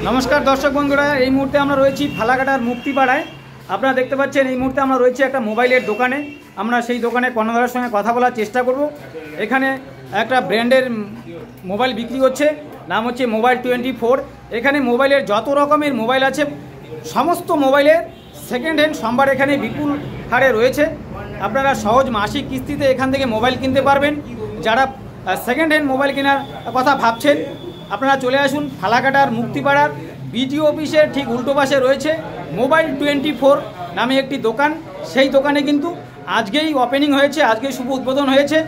নমস্কার দর্শক বন্ধুরা, এই মুহূর্তে আমরা রয়েছি ফালাকাটার মুক্তিপাড়ায়। আপনারা দেখতে পাচ্ছেন এই মুহূর্তে আমরা রয়েছি একটা মোবাইলের দোকানে। আমরা সেই দোকানে কর্ণধারের সঙ্গে কথা বলার চেষ্টা করব। এখানে একটা ব্র্যান্ডের মোবাইল বিক্রি হচ্ছে, নাম হচ্ছে মোবাইল 24। এখানে মোবাইলের যত রকমের মোবাইল আছে সমস্ত মোবাইলের সেকেন্ড হ্যান্ড সম্ভার এখানে বিপুল হারে রয়েছে। আপনারা সহজ মাসিক কিস্তিতে এখান থেকে মোবাইল কিনতে পারবেন। যারা সেকেন্ড হ্যান্ড মোবাইল কেনার কথা ভাবছেন আপনারা চলে আসুন ফালাকাটার মুক্তিপাড়ার বিডিও অফিসের ঠিক উল্টো পাশে রয়েছে মোবাইল 24 নামে একটি দোকান। সেই দোকানে কিন্তু আজকেই ওপেনিং হয়েছে, আজকেই শুভ উদ্বোধন হয়েছে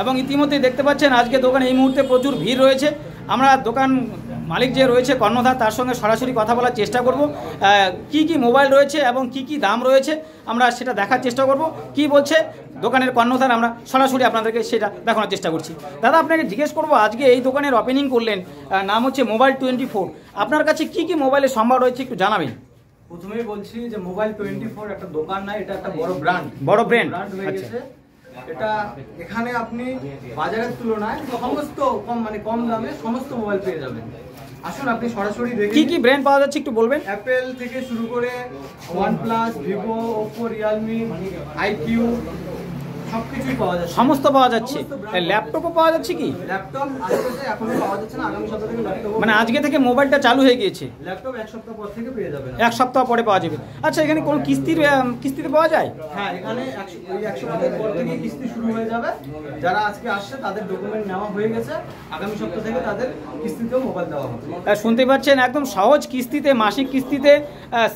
এবং ইতিমধ্যে দেখতে পাচ্ছেন আজকে দোকানে এই মুহূর্তে প্রচুর ভিড় রয়েছে। আমরা দোকান মালিক যে রয়েছে কর্ণধার, তার সঙ্গে সরাসরি কথা বলার চেষ্টা করব। কি কি মোবাইল রয়েছে এবং কি কি দাম রয়েছে আমরা সেটা দেখার চেষ্টা করব। কি বলছে দোকানের কর্ণধার আমরা সরাসরি আপনাদেরকে সেটা দেখানোর চেষ্টা করছি। দাদা, আপনাকে জিজ্ঞেস করব, আজকে এই দোকানের ওপেনিং করলেন, নাম হচ্ছে মোবাইল 24। আপনার কাছে কি কি মোবাইলের সম্ভার রয়েছে একটু জানাবেন। প্রথমেই বলছি যে মোবাইল 24 একটা দোকান না, এটা একটা বড় ব্র্যান্ড হয়ে গেছে। এটা এখানে আপনি বাজারের তুলনায় সমস্ত কম দামে সমস্ত মোবাইল পেয়ে যাবেন। আসুন আপনি সরাসরি দেখুন কি কি ব্র্যান্ড পাওয়া যাচ্ছে একটু বলবেন। অ্যাপেল থেকে শুরু করে OnePlus, Vivo, Oppo, Realme, IQ সবকিছুই পাওয়া যাচ্ছে, সমস্ত পাওয়া যাচ্ছে। ল্যাপটপও পাওয়া যাচ্ছে কি? ল্যাপটপ আজকে এখনো পাওয়া যাচ্ছে না, আগামী সপ্তাহ থেকে ল্যাপটপ মানে আজকে থেকে মোবাইলটা চালু হয়ে গিয়েছে। ল্যাপটপ এক সপ্তাহ পর থেকে পেয়ে যাবেন। এক সপ্তাহ পরে পাওয়া যাবে। আচ্ছা, এখানে কোন কিস্তিতে পাওয়া যায়? হ্যাঁ, এখানে এক সপ্তাহ পর থেকে কিস্তি শুরু হয়ে যাবে। যারা আজকে আসছে তাদের ডকুমেন্ট নেওয়া হয়ে গেছে, আগামী সপ্তাহ থেকে তাদের কিস্তিতেও মোবাইল দেওয়া হবে। শুনতে পাচ্ছেন একদম সহজ কিস্তিতে, মাসিক কিস্তিতে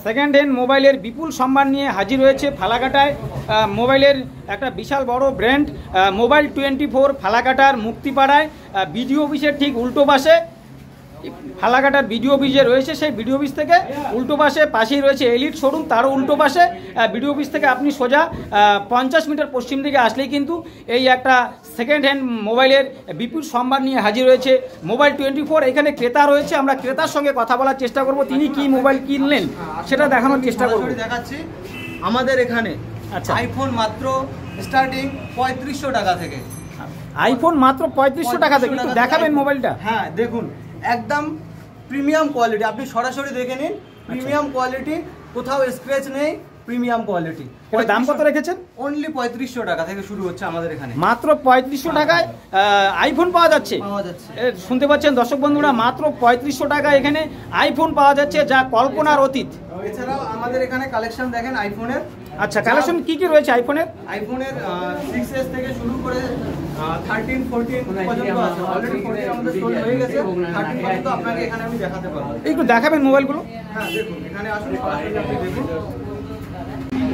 সেকেন্ড হ্যান্ড মোবাইলের বিপুল সম্ভার নিয়ে হাজির হয়েছে ফালাকাটায়। মোবাইলের একটা বিশাল বড় ব্র্যান্ড মোবাইল 24 ফালাকাটার মুক্তিপাড়ায় বিডিও অফিসের ঠিক উল্টো পাশে। ফালাকাটার বিডিও অফিস যে রয়েছে সেই বিডিও অফিস থেকে উল্টো পাশেই রয়েছে এলিট শোরুম, তারও উল্টো পাশে বিডিও অফিস থেকে আপনি সোজা 50 মিটার পশ্চিম দিকে আসলেই কিন্তু এই একটা সেকেন্ড হ্যান্ড মোবাইলের বিপুল সম্ভার নিয়ে হাজির রয়েছে মোবাইল 24। এখানে ক্রেতা রয়েছে, আমরা ক্রেতার সঙ্গে কথা বলার চেষ্টা করব। তিনি কি মোবাইল কিনলেন সেটা দেখানোর চেষ্টা করব। দেখাচ্ছি আমাদের এখানে। আচ্ছা, আইফোন মাত্র স্টার্টিং 3500 টাকা থেকে। আইফোন মাত্র 3500 টাকা থেকে একটু দেখাবেন মোবাইলটা। হ্যাঁ দেখুন, একদম প্রিমিয়াম কোয়ালিটি, আপনি সরাসরি দেখে নিন। প্রিমিয়াম কোয়ালিটি, কোথাও স্ক্র্যাচ নেই, প্রিমিয়াম কোয়ালিটি। দাম কত রেখেছেন? অনলি 3500 টাকা থেকে শুরু হচ্ছে আমাদের এখানে। মাত্র 3500 টাকায় আইফোন পাওয়া যাচ্ছে। শুনতে পাচ্ছেন দর্শক বন্ধুরা, মাত্র 3500 টাকা এখানে আইফোন পাওয়া যাচ্ছে, যা কল্পনার অতীত। এছাড়াও আমাদের এখানে কালেকশন দেখেন আইফোনের। আচ্ছা, কালেকশন কি কি রয়েছে আইফোনের? 6s থেকে শুরু করে 13, 14 পর্যন্ত আছে। অলরেডি 14 আমাদের সোল্ড হয়ে গেছে, 13 পর্যন্ত আপনাকে এখানে আমি দেখাতে পারবো। একটু দেখাবেন মোবাইলগুলো। হ্যাঁ দেখুন, এখানে আসুন আপনি দেখুন।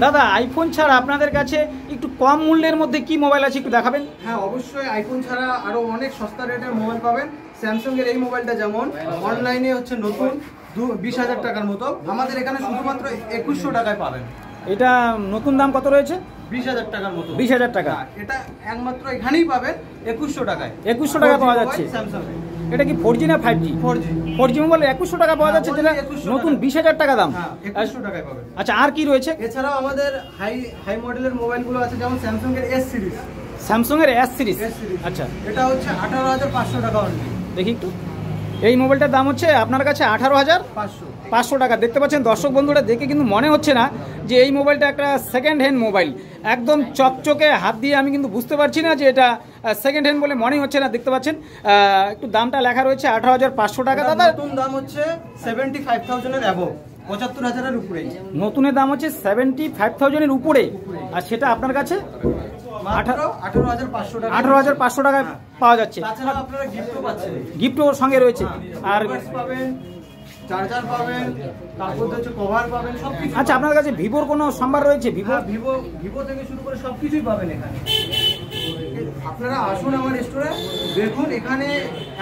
দাদা, আইফোন ছাড়া আপনাদের কাছে একটু কম মূল্যের মধ্যে কি মোবাইল আছে একটু দেখাবেন। হ্যাঁ অবশ্যই, আইফোন ছাড়া আরো অনেক সস্তা রেটের মোবাইল পাবেন। স্যামসাং এর এই মোবাইলটা যেমন অনলাইনে হচ্ছে নতুন 20,000 টাকার মতো, আমাদের এখানে শুধুমাত্র 2100 টাকায় পাবেন। এটা নতুন দাম কত রয়েছে? 20,000 টাকার মতো। 20,000 টাকা। এটা একমাত্র এখানেই পাবেন 2100 টাকায়। 2100 টাকা পাওয়া যাচ্ছে। স্যামসাং এটা কি 4G না 5G? 4G মোবাইল 2100 টাকা পাওয়া যাচ্ছে, যেটা নতুন 20,000 টাকা দাম। 2100 টাকায় পাবেন। আচ্ছা, আর কি রয়েছে? এছাড়াও আমাদের হাই মডেলের মোবাইলগুলো আছে, যেমন স্যামসাং এর S সিরিজ। স্যামসাং এর S সিরিজ। আচ্ছা, এটা হচ্ছে 18,500 টাকা অনলি। দেখি একটু। এই মোবাইলটার দাম হচ্ছে আপনার কাছে 18,500 টাকা। দেখতে পাচ্ছেন দর্শক বন্ধুরা, দেখে কিন্তু মনে হচ্ছে না যে এই মোবাইলটা একটা সেকেন্ড হ্যান্ড মোবাইল। একদম চকচকে, হাত দিয়ে আমি কিন্তু বুঝতে পারছি না যে এটা সেকেন্ড হ্যান্ড বলে মনেই হচ্ছে না। দেখতে পাচ্ছেন একটু দামটা লেখা রয়েছে 18,500 টাকা। দাদা, নতুন দাম হচ্ছে 75,000 এর অ্যাবভ, 75,000 এর উপরে। নতুনের দাম হচ্ছে 75,000 এর উপরে, আর সেটা আপনার কাছে 18,500 টাকায় পাওয়া যাচ্ছে। তাছাড়া আপনারা গিফটও পাচ্ছেন, গিফটও সঙ্গে রয়েছে। আর পাবেন, চার্জার পাবেন, তারপর হচ্ছে কভার পাবেন, সবকিছু। আচ্ছা, আপনার কাছে ভিভোর কোনো সম্ভার রয়েছে? ভিভো থেকে শুরু করে সবকিছুই পাবেন এখানে। আপনারা আসুন আমার স্টোরে, দেখুন এখানে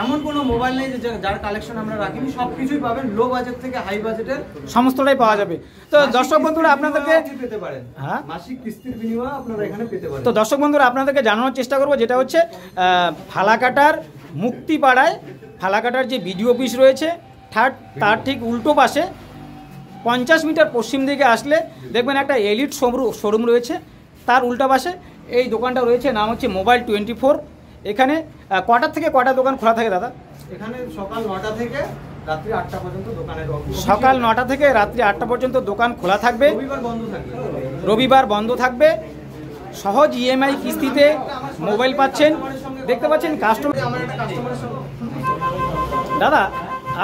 এমন কোনো মোবাইল নেই যার কালেকশন আমরা রাখিনি। সবকিছুই পাবেন, লো বাজেট থেকে হাই বাজেটের সমস্তটাই পাওয়া যাবে। তো দর্শক বন্ধুরা আপনাদেরকে পেতে পারেন, হ্যাঁ মাসিক কিস্তির বিনিময়ে আপনারা এখানে পেতে পারেন। তো দর্শক বন্ধুরা আপনাদেরকে জানানোর চেষ্টা করবো, যেটা হচ্ছে ফালাকাটার মুক্তিপাড়ায় ফালাকাটার যে বিডিও অফিস রয়েছে তার ঠিক উল্টো পাশে 50 মিটার পশ্চিম দিকে আসলে দেখবেন একটা এলিট শোরুম রয়েছে, তার উল্টা পাশে এই দোকানটা রয়েছে, নাম হচ্ছে মোবাইল 24। এখানে কটার থেকে কটা দোকান খোলা থাকে দাদা? এখানে সকাল 9টা থেকে রাত্রি 8টা পর্যন্ত দোকানের সকাল 9টা থেকে রাত্রি 8টা পর্যন্ত দোকান খোলা থাকবে, রবিবার বন্ধ থাকবে। রবিবার বন্ধ থাকবে। সহজ ইএমআই কিস্তিতে মোবাইল পাচ্ছেন। দেখতে পাচ্ছেন কাস্টমার। আমার একটা কাস্টমারের সঙ্গে দাদা,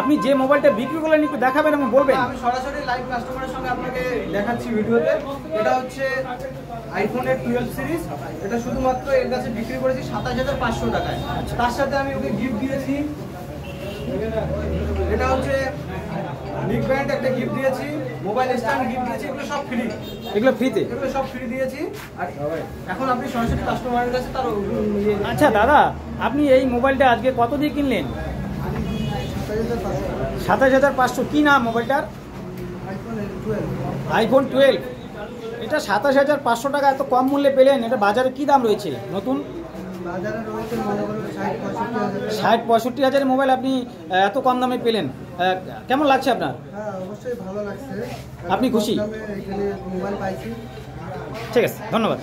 আপনি যে মোবাইলটা বিক্রি করলেন একটু দেখাবেন এবং বলবেন। আমি সরাসরি লাইভ কাস্টমারের সঙ্গে আপনাকে দেখাচ্ছি ভিডিওতে। এটা হচ্ছে আইফোনের 12 সিরিজ। এটা শুধুমাত্র এর কাছে বিক্রি করেছি 27,500 টাকায়। তার সাথে আমি ওকে গিফট দিয়েছি, এটা হচ্ছে বিগ ব্যান্ড একটা গিফট দিয়েছি, মোবাইল স্ট্যান্ড গিফট দিয়েছি। এগুলো সব ফ্রি, এগুলো ফ্রিতে? এগুলো সব ফ্রি দিয়েছি। আর এখন আপনি সরাসরি কাস্টমারের কাছে তার আচ্ছা দাদা, আপনি এই মোবাইলটা আজকে কত দিয়ে কিনলেন? 27,500। কি নাম মোবাইলটার? আইফোন 12। এটা 27,500 টাকা এত কম মূল্যে পেলেন। এটা বাজারে কি দাম রয়েছে নতুন? বাজারে রয়েছে 60-65 হাজারের মোবাইল আপনি এত কম দামে পেলেন। কেমন লাগছে আপনার? হ্যাঁ, অবশ্যই ভালো লাগছে। আপনি খুশি? এখানে মোবাইল পাইছি। ঠিক আছে, ধন্যবাদ।